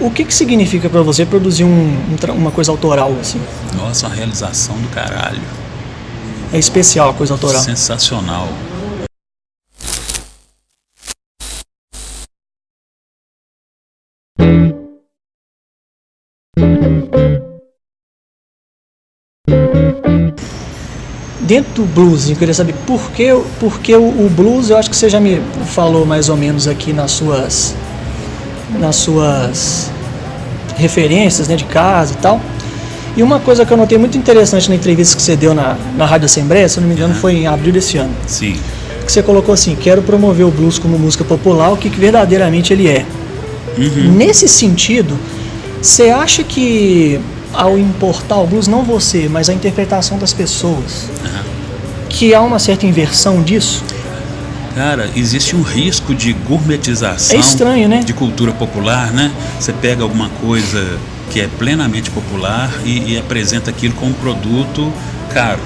O que significa para você produzir uma coisa autoral assim? Nossa, uma realização do caralho. É especial a coisa autoral. Sensacional. Dentro do blues, eu queria saber por que o blues, eu acho que você já me falou mais ou menos aqui nas suas referências, né, de casa e tal. E uma coisa que eu notei muito interessante na entrevista que você deu na Rádio Assembleia, se eu não me engano, foi em abril desse ano. Sim. Que você colocou assim: quero promover o blues como música popular, o que verdadeiramente ele é. Nesse sentido, você acha que ao importar o blues, não você, mas a interpretação das pessoas, que há uma certa inversão disso? Cara, existe um risco de gourmetização. É estranho, né? De cultura popular, né? Você pega alguma coisa que é plenamente popular e apresenta aquilo como um produto caro,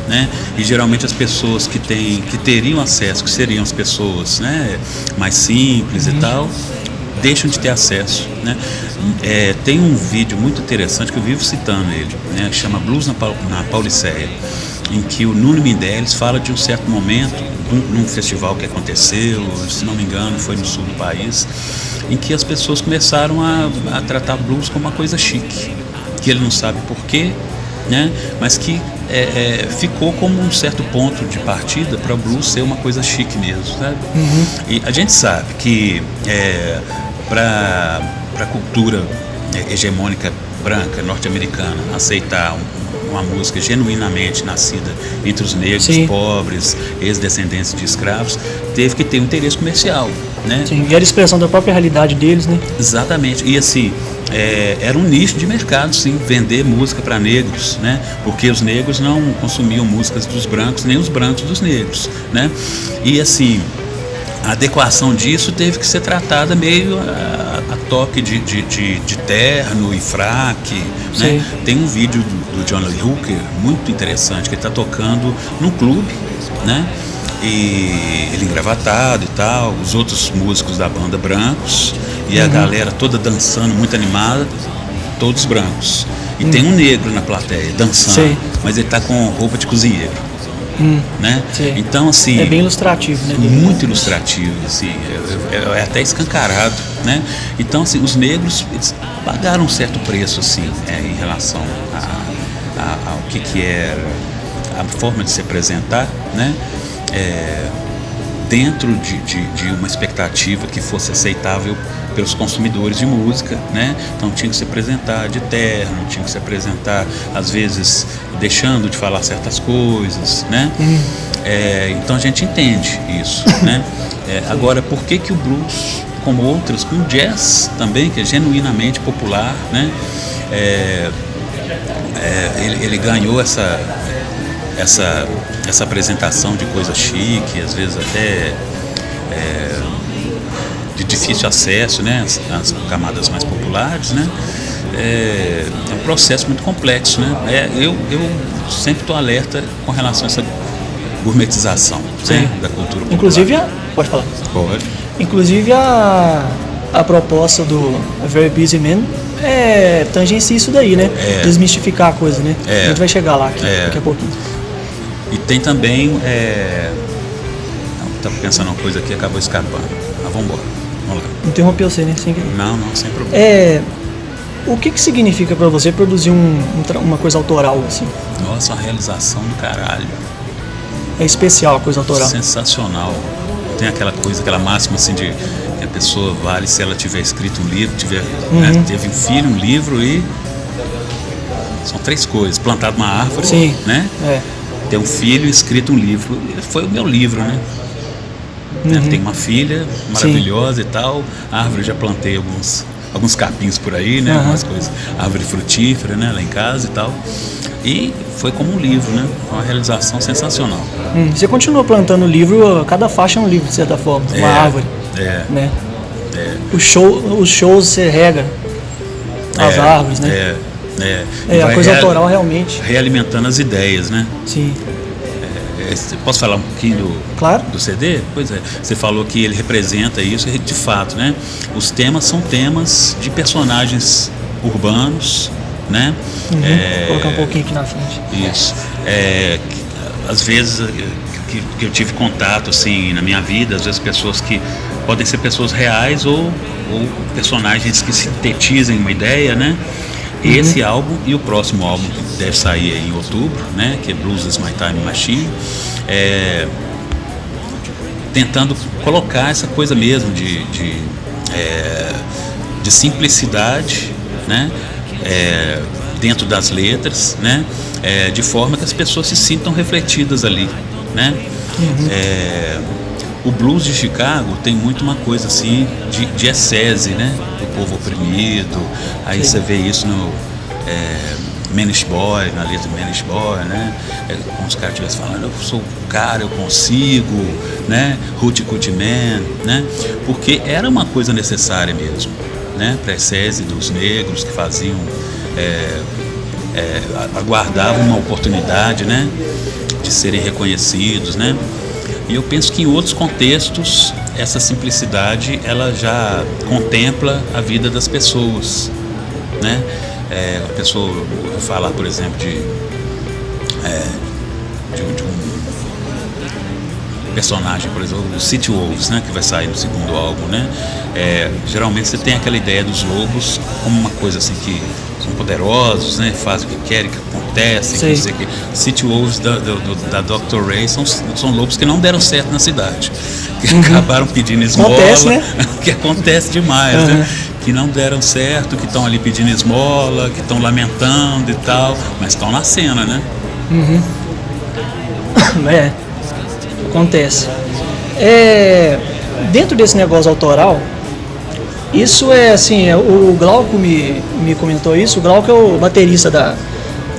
né? E geralmente as pessoas que teriam acesso, que seriam as pessoas, né, mais simples e tal, deixam de ter acesso, né? Tem um vídeo muito interessante que eu vivo citando ele, né, que chama Blues na Pauliceia, em que o Nuno Mindeles fala de um certo momento num festival que aconteceu, se não me engano foi no sul do país, em que as pessoas começaram a tratar blues como uma coisa chique, que ele não sabe porquê, né? Mas que ficou como um certo ponto de partida para o blues ser uma coisa chique mesmo, sabe? E a gente sabe que para a cultura hegemônica branca norte-americana aceitar uma música genuinamente nascida entre os negros, Sim, pobres, ex-descendentes de escravos, teve que ter um interesse comercial, né? Sim, e era a expressão da própria realidade deles, né? Exatamente, e assim, era um nicho de mercado, sim, vender música para negros, né? Porque os negros não consumiam músicas dos brancos, nem os brancos dos negros, né? E assim, a adequação disso teve que ser tratada meio a toque de terno e fraque, né? Tem um vídeo do John Lee Hooker muito interessante, que ele está tocando num clube, né? E ele engravatado e tal, os outros músicos da banda brancos, e a galera toda dançando, muito animada, todos brancos. E tem um negro na plateia dançando, mas ele está com roupa de cozinheiro. Né? Então, assim, é bem ilustrativo, né? Muito ilustrativo, assim, é até escancarado, né? Então, assim, os negros, eles pagaram um certo preço, assim, em relação ao que era a forma de se apresentar, né? Dentro de uma expectativa que fosse aceitável pelos consumidores de música, né? Então tinha que se apresentar de terno, tinha que se apresentar, às vezes, deixando de falar certas coisas, né? Então a gente entende isso, né? Agora, por que o blues, como outras, como o jazz também, que é genuinamente popular, né? Ele ganhou essa apresentação de coisa chique, às vezes até de difícil acesso, né, às camadas mais populares, né? É um processo muito complexo, né? Eu sempre estou alerta com relação a essa gourmetização, né, da cultura popular. Inclusive, pode falar? Pode. Inclusive a proposta do Very Busy Man tangencia isso daí, né? Desmistificar a coisa, né? A gente vai chegar lá daqui a pouquinho. E tem também, estava pensando uma coisa aqui, acabou escapando. Mas vamos embora, vamos lá. Interrompeu você, né? Sem querer. Não, sem problema. O que significa para você produzir uma coisa autoral, assim? Nossa, uma realização do caralho. É especial a coisa autoral. Sensacional. Tem aquela máxima assim de que a pessoa vale se ela tiver escrito um livro, né, teve um filho, um livro e... São 3 coisas. Plantado uma árvore, né? Ter um filho, escrito um livro. Foi o meu livro, né? Tenho uma filha maravilhosa e tal. A árvore, já plantei alguns capins por aí, né? Algumas coisas. Árvore frutífera, né? Lá em casa e tal. E foi como um livro, né? Uma realização sensacional. Você continua plantando livro, cada faixa é um livro, de certa forma. Uma árvore. Né? Os shows você rega as árvores, né? A coisa autoral realmente. Realimentando as ideias, né? Sim. Posso falar um pouquinho Claro. do CD? Pois é, você falou que ele representa isso, e de fato, né? Os temas são temas de personagens urbanos, né? Vou colocar um pouquinho aqui na frente. Isso. Às vezes que eu tive contato assim na minha vida, às vezes pessoas que podem ser pessoas reais ou personagens que sintetizem uma ideia, né? Esse álbum e o próximo álbum que deve sair em outubro, né? Que é Blues is My Time Machine, tentando colocar essa coisa mesmo de simplicidade, né? Dentro das letras, né? De forma que as pessoas se sintam refletidas ali, né? O blues de Chicago tem muito uma coisa assim de ascese, né? Do povo oprimido. Aí você vê isso no Manish Boy, na letra do Manish Boy, né? Como os caras estivessem falando, eu sou o cara, eu consigo, né? Hootie Cootie Man, né? Porque era uma coisa necessária mesmo, né? Para a ascese dos negros que faziam, aguardavam uma oportunidade, né? De serem reconhecidos, né? E eu penso que em outros contextos essa simplicidade ela já contempla a vida das pessoas, né? A pessoa falar, por exemplo, de um personagem, por exemplo, o City Wolves, né? Que vai sair no segundo álbum, né? Geralmente você tem aquela ideia dos lobos como uma coisa assim que são poderosos, né? Fazem o que querem, que acontece, que dizer que City Wolves da Dr. Ray são lobos que não deram certo na cidade, que acabaram pedindo esmola, acontece, né? Que acontece demais, né? Que não deram certo, que estão ali pedindo esmola, que estão lamentando e tal, mas estão na cena, né? Acontece. Dentro desse negócio autoral, isso é assim, o Glauco me comentou isso. O Glauco é o baterista da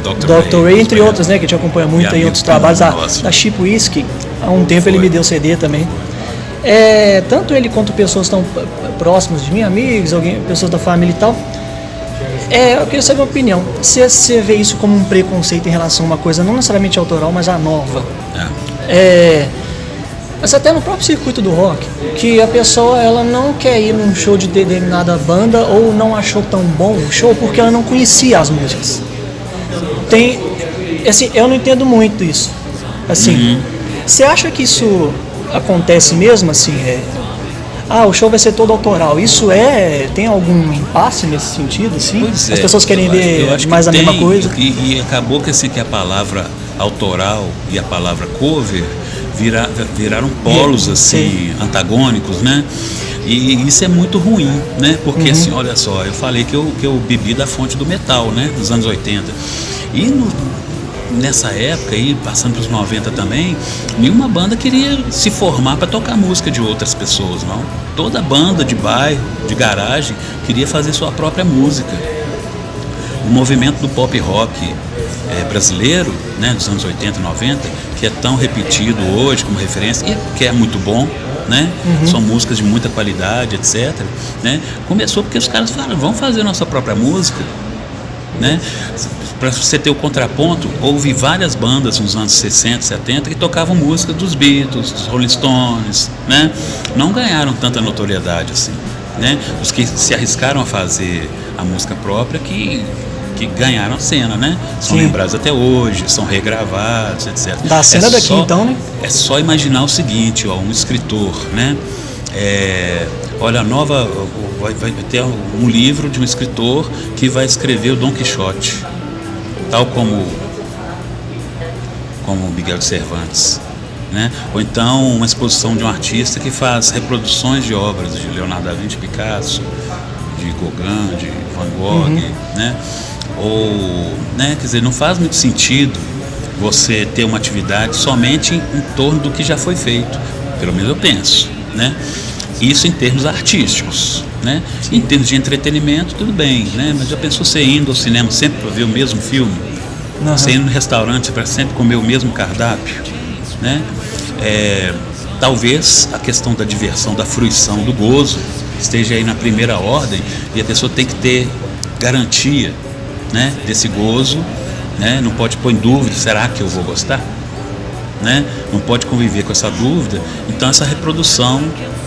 Dr. Ray, entre outras, né, que te acompanha muito em outros trabalhos, da Chip Whisky. Há um tempo ele me deu CD também. Tanto ele quanto pessoas tão próximas de mim, amigos, pessoas da família e tal. Eu queria saber uma opinião. Você vê isso como um preconceito em relação a uma coisa não necessariamente autoral, mas a nova? Mas até no próprio circuito do rock, que a pessoa ela não quer ir num show de determinada banda ou não achou tão bom o show porque ela não conhecia as músicas. Assim, eu não entendo muito isso. Assim, você acha que isso acontece mesmo assim? O show vai ser todo autoral. Isso tem algum impasse nesse sentido, assim? Pois as pessoas querem ver mais a mesma coisa? E acabou que assim que a palavra autoral e a palavra cover viraram polos assim antagônicos, né? E isso é muito ruim, né? Porque assim, olha só, eu falei que eu bebi da fonte do metal, né? Nos anos 80. E nessa época aí, passando para os 90 também, nenhuma banda queria se formar para tocar música de outras pessoas, não. Toda banda de bairro, de garagem, queria fazer sua própria música. O movimento do pop rock brasileiro, né, dos anos 80 e 90, que é tão repetido hoje como referência, e que é muito bom, né? São músicas de muita qualidade, etc. Né? Começou porque os caras falaram, vamos fazer nossa própria música, né? Para você ter o contraponto, houve várias bandas nos anos 60, 70 que tocavam música dos Beatles, dos Rolling Stones, né? Não ganharam tanta notoriedade assim, né? Os que se arriscaram a fazer a música própria que ganharam a cena, né? São lembrados até hoje, são regravados, etc. Da cena daqui então, né? É só imaginar o seguinte, um escritor, né? Olha, vai ter um livro de um escritor que vai escrever o Dom Quixote, tal como Miguel de Cervantes, né? Ou então uma exposição de um artista que faz reproduções de obras de Leonardo da Vinci, Picasso, de Gauguin, de Van Gogh, né? Ou, né, quer dizer, não faz muito sentido você ter uma atividade somente em torno do que já foi feito, pelo menos eu penso, né? Isso em termos artísticos, né? Em termos de entretenimento, tudo bem, né? Mas já pensou você indo ao cinema sempre para ver o mesmo filme? Você indo no restaurante para sempre comer o mesmo cardápio, né? Talvez a questão da diversão, da fruição, do gozo esteja aí na primeira ordem, e a pessoa tem que ter garantia, né, desse gozo, né? Não pode pôr em dúvida, será que eu vou gostar? né? Não pode conviver com essa dúvida. Então essa reprodução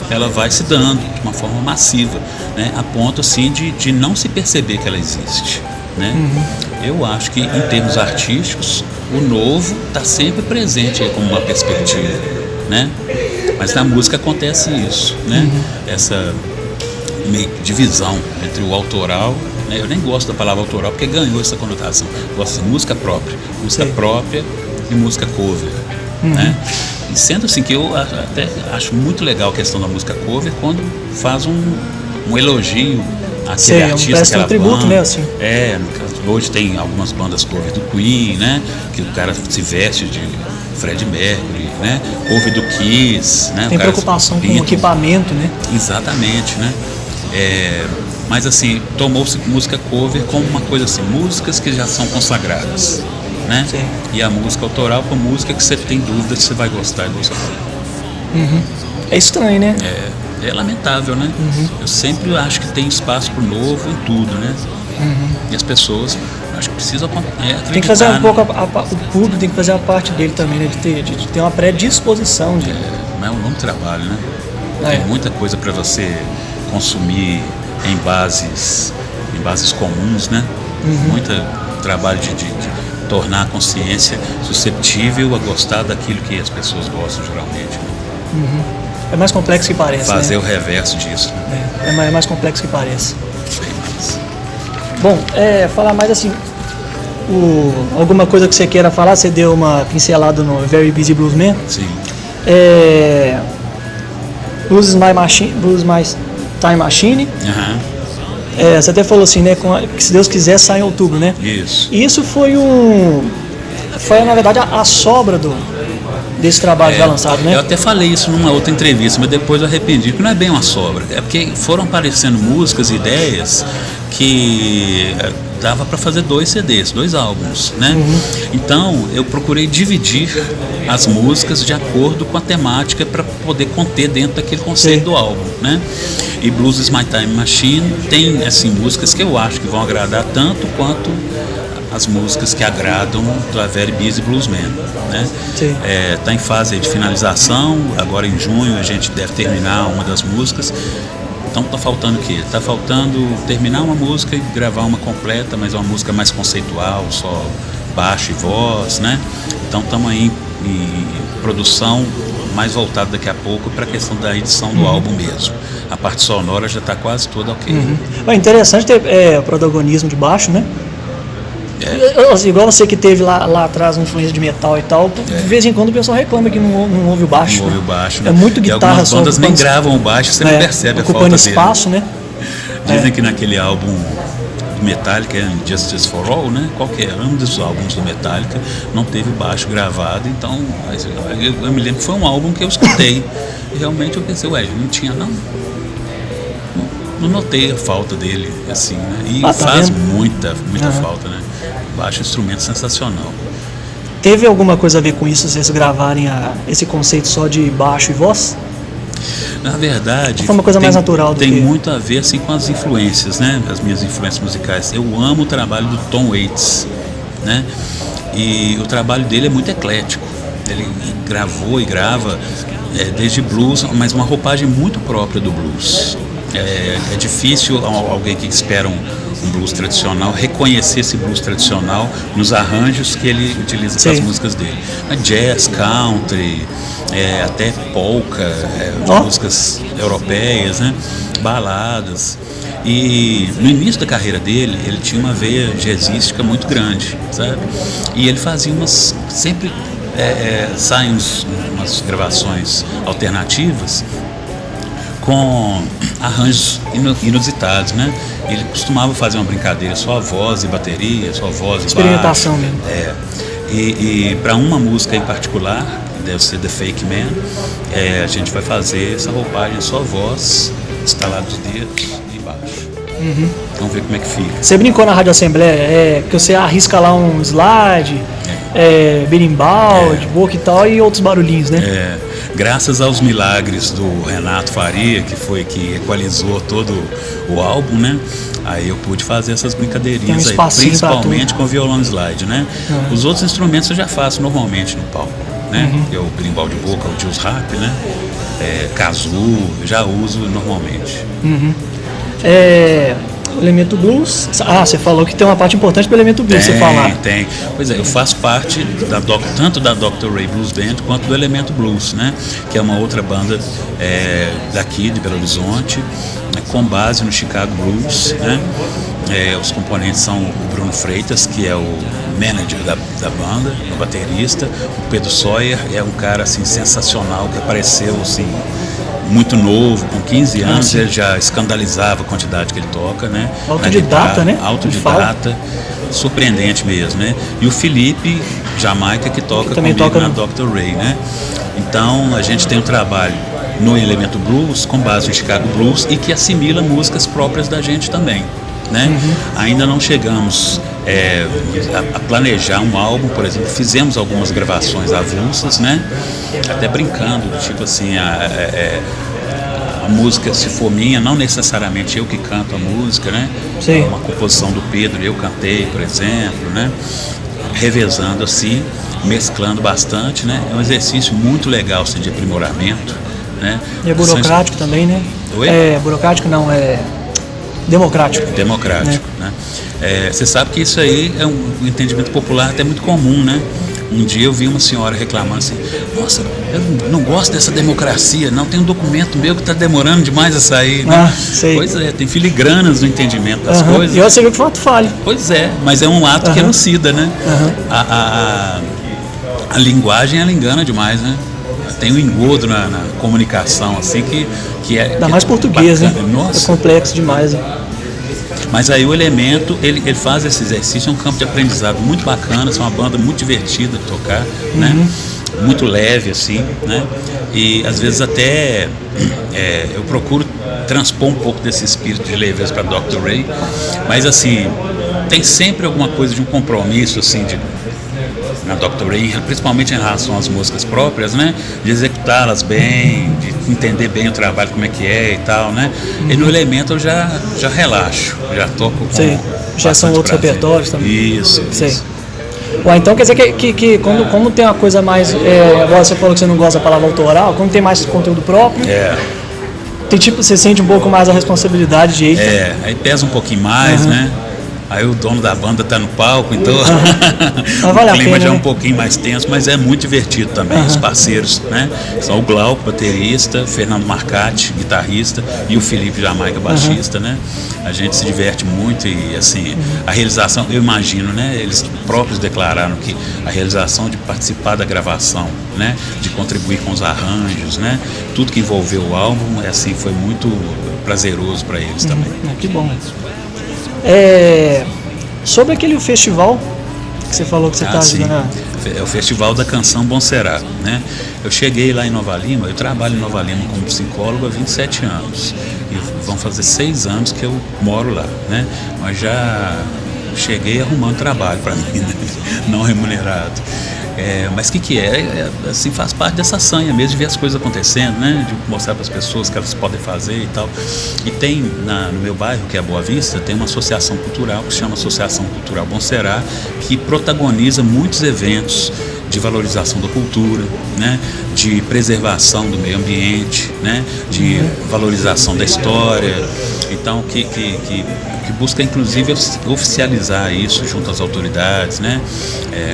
ela vai se dando de uma forma massiva, né? A ponto assim de não se perceber que ela existe, né? Eu acho que em termos artísticos o novo está sempre presente aí como uma perspectiva, né? Mas na música acontece isso, né? Essa meio divisão entre o autoral, né? Eu nem gosto da palavra autoral porque ganhou essa conotação. Eu gosto de música própria e música cover, né? E sendo assim que eu até acho muito legal a questão da música cover quando faz um elogio àquele artista, parece um tributo, banda, né? Assim. No caso, hoje tem algumas bandas cover do Queen, né? Que o cara se veste de Freddie Mercury, né? Cover do Kiss, né? Tem preocupação com o equipamento, né? Exatamente, né? Mas assim, tomou-se música cover como uma coisa assim, músicas que já são consagradas, né? Sim. E a música autoral com música que você tem dúvida se você vai gostar e gostar. É estranho, né? É lamentável, né? Eu sempre acho que tem espaço pro novo em tudo, né? E as pessoas, acho que precisam acreditar. Tem que fazer um pouco, o público tem que fazer a parte dele também, né? De ter uma predisposição. Mas é um longo trabalho, né? Tem muita coisa para você consumir em bases comuns, né? Muito trabalho de tornar a consciência susceptível a gostar daquilo que as pessoas gostam geralmente. Né? É mais complexo que parece. Fazer né? o reverso disso. Né? É mais complexo que parece. Bem mais. Bom, falar mais assim, alguma coisa que você queira falar, você deu uma pincelada no Very Busy Bluesman. Sim. Blues is My Time Machine. Você até falou assim, né? Que se Deus quiser sai em outubro, né? Isso. E isso foi na verdade a sobra desse trabalho já lançado, né? Eu até falei isso numa outra entrevista, mas depois eu arrependi, porque não é bem uma sobra. É porque foram aparecendo músicas, ideias que dava para fazer 2 CDs, 2 álbuns, né? Então eu procurei dividir as músicas de acordo com a temática para poder conter dentro daquele conceito do álbum, né? E Blues is My Time Machine tem assim músicas que eu acho que vão agradar tanto quanto as músicas que agradam do Very Busy Bluesman, né? Tá em fase de finalização, agora em junho a gente deve terminar uma das músicas. Então tá faltando o quê? Tá faltando terminar uma música e gravar uma completa, mas é uma música mais conceitual, só baixo e voz, né? Então estamos aí em produção mais voltada daqui a pouco para a questão da edição do álbum mesmo. A parte sonora já está quase toda ok. É interessante ter o protagonismo de baixo, né? Igual você que teve lá atrás uma influência de metal e tal, de vez em quando o pessoal reclama que não ouve o baixo. Não ouve o baixo, né? É muito guitarra. Algumas bandas nem gravam o baixo, você não percebe a falta ocupando espaço, dele. Né? Dizem que naquele álbum do Metallica, Justice for All, né? Qualquer um dos álbuns do Metallica não teve baixo gravado, então eu me lembro que foi um álbum que eu escutei e realmente eu pensei, não tinha não notei a falta dele, assim, né? E faz muita falta, né? Baixo instrumento sensacional. Teve alguma coisa a ver com isso, vocês gravarem esse conceito só de baixo e voz? Na verdade, foi uma coisa mais natural do tem muito a ver assim, com as influências, né? As minhas influências musicais. Eu amo o trabalho do Tom Waits, né? E o trabalho dele é muito eclético. Ele gravou e grava desde blues, mas uma roupagem muito própria do blues. É difícil alguém que espera um blues tradicional reconhecer esse blues tradicional nos arranjos que ele utiliza para as músicas dele. Jazz, country, até polka, músicas europeias, né? Baladas. E no início da carreira dele, ele tinha uma veia jazzística muito grande, sabe? E ele fazia sempre saem umas gravações alternativas com arranjos inusitados, né? Ele costumava fazer uma brincadeira, só voz e bateria, só voz e experimentação baixo. mesmo. E para uma música em particular, que deve ser The Fake Man, a gente vai fazer essa roupagem só voz, estalar dos dedos e baixo. Vamos ver como é que fica. Você brincou na Rádio Assembleia, que você arrisca lá um slide, berimbau, de boca e tal, e outros barulhinhos, né? Graças aos milagres do Renato Faria, que foi que equalizou todo o álbum, né? Aí eu pude fazer essas brincadeirinhas aí, principalmente com violão slide, né? Os outros instrumentos eu já faço normalmente no palco, né? Que é o berimbau de boca, o Juice Harp, né? Kazoo, eu já uso normalmente. O elemento blues. Você falou que tem uma parte importante do elemento blues, você falar. Tem. Pois é, eu faço parte tanto da Dr. Ray Blues Band quanto do Elemento Blues, né? Que é uma outra banda daqui de Belo Horizonte, né? Com base no Chicago Blues, né? Os componentes são o Bruno Freitas, que é o manager da banda, o baterista. O Pedro Sawyer é um cara assim sensacional que apareceu assim muito novo, com 15 anos, ele já escandalizava a quantidade que ele toca, né? Autodidata, né? Autodidata, surpreendente mesmo, né? E o Felipe Jamaica, que toca comigo na Dr. Ray, né? Então, a gente tem um trabalho no Elemento Blues, com base no Chicago Blues, e que assimila músicas próprias da gente também, né? Ainda não chegamos a planejar um álbum, por exemplo, fizemos algumas gravações avulsas, né? Até brincando, tipo assim, a música, se for minha, não necessariamente eu que canto a música, né? Sim. Uma composição do Pedro, eu cantei, por exemplo, né? Revezando assim, mesclando bastante, né? É um exercício muito legal assim, de aprimoramento, né? E é burocrático também, né? Oi? Burocrático não, democrático. Democrático, né? Você sabe que isso aí é um entendimento popular até muito comum, né? Um dia eu vi uma senhora reclamando assim: nossa, eu não gosto dessa democracia, não, tem um documento meu que está demorando demais a sair, né? Sei. Pois é, tem filigranas no entendimento das coisas. E você viu que foi um ato falho. Pois é, mas é um ato que elucida, né? A linguagem, ela engana demais, né? Tem um engodo na comunicação, assim, que é... Ainda mais português, bacana, né? Nossa. É complexo demais, né? Mas aí o Elemento, ele faz esse exercício, é um campo de aprendizado muito bacana, é uma banda muito divertida de tocar, né? Muito leve, assim, né? E às vezes até eu procuro transpor um pouco desse espírito de leveza para Dr. Ray, mas assim, tem sempre alguma coisa de um compromisso, assim, na Dr. Ray, principalmente em relação às músicas próprias, né? De executá-las bem, de entender bem o trabalho, como é que é e tal, né? E no Elemento eu já relaxo, já toco com já são outros repertórios também. Isso. Então quer dizer que quando tem uma coisa mais... agora você falou que você não gosta da palavra autoral, quando tem mais conteúdo próprio... Tem tipo, você sente um pouco mais a responsabilidade de... aí pesa um pouquinho mais, né? Aí o dono da banda tá no palco, então vale o clima pena, já é né? um pouquinho mais tenso, mas é muito divertido também. Os parceiros, né? São o Glauco, baterista, Fernando Marcati, guitarrista, e o Felipe Jamaica, baixista, né? A gente se diverte muito e, assim, a realização, eu imagino, né? Eles próprios declararam que a realização de participar da gravação, né? De contribuir com os arranjos, né? Tudo que envolveu o álbum, assim, foi muito prazeroso para eles também. Que bom. Sobre aquele festival que você falou que você está ajudando. É o Festival da Canção Bom Será, né? Eu cheguei lá em Nova Lima, eu trabalho em Nova Lima como psicólogo há 27 anos. E vão fazer 6 anos que eu moro lá, né? Mas já cheguei arrumando trabalho para mim, né? Não remunerado. Mas o que é? Assim, faz parte dessa sanha mesmo de ver as coisas acontecendo, né? De mostrar para as pessoas que elas podem fazer e tal. E tem no meu bairro, que é Boa Vista, tem uma associação cultural que se chama Associação Cultural Bom Será, que protagoniza muitos eventos de valorização da cultura, né? De preservação do meio ambiente, né? De valorização da história. Então, que busca inclusive oficializar isso junto às autoridades, né?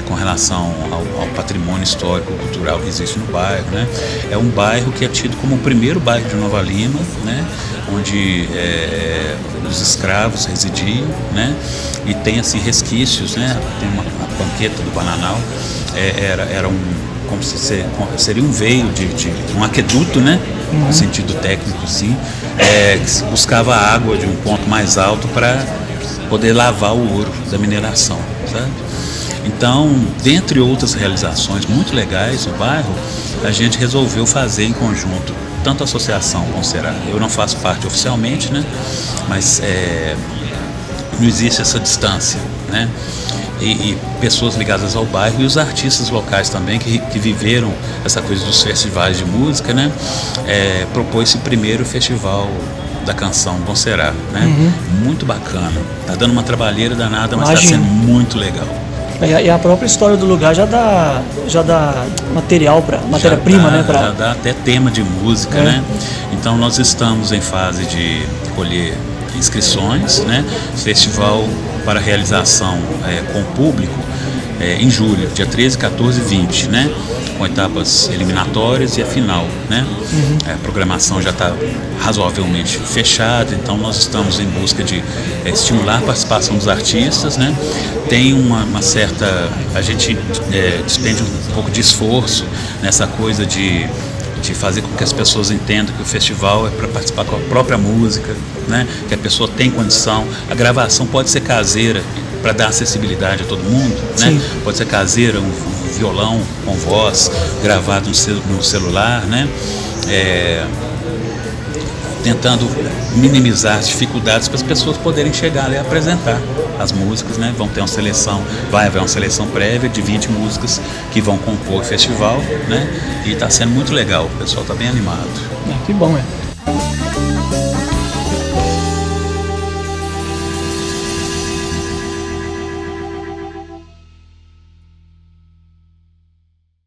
Com relação ao patrimônio histórico cultural que existe no bairro, né? É um bairro que é tido como o primeiro bairro de Nova Lima, né? Onde os escravos residiam, né? E tem assim resquícios, né? Tem a banqueta do Bananal, era como se seria um veio de um aqueduto, né? No sentido técnico, assim, que se buscava água de um ponto mais alto para poder lavar o ouro da mineração, sabe? Então, dentre outras realizações muito legais no bairro, a gente resolveu fazer em conjunto, tanto a Associação Bom Será, eu não faço parte oficialmente, né? Mas não existe essa distância, né? E pessoas ligadas ao bairro e os artistas locais também que viveram essa coisa dos festivais de música, né? Propôs esse primeiro festival da canção Bom Será, né? Muito bacana, tá dando uma trabalheira danada, mas está sendo muito legal. E a própria história do lugar já dá material para matéria-prima, né? Já dá até tema de música, né? Então nós estamos em fase de colher inscrições, né? Festival para realização com o público em julho, dia 13, 14 e 20, né? Com etapas eliminatórias e a final, né? A programação já está razoavelmente fechada, então nós estamos em busca de estimular a participação dos artistas, né? Tem uma certa... a gente despende um pouco de esforço nessa coisa de fazer com que as pessoas entendam que o festival é para participar com a própria música, né? Que a pessoa tem condição. A gravação pode ser caseira para dar acessibilidade a todo mundo, né? Pode ser caseira, um violão com voz gravado no celular, né? Tentando minimizar as dificuldades para as pessoas poderem chegar lá e apresentar as músicas, né? Vão ter uma seleção, vai haver uma seleção prévia de 20 músicas que vão compor o festival, né? E está sendo muito legal, o pessoal está bem animado. Que bom,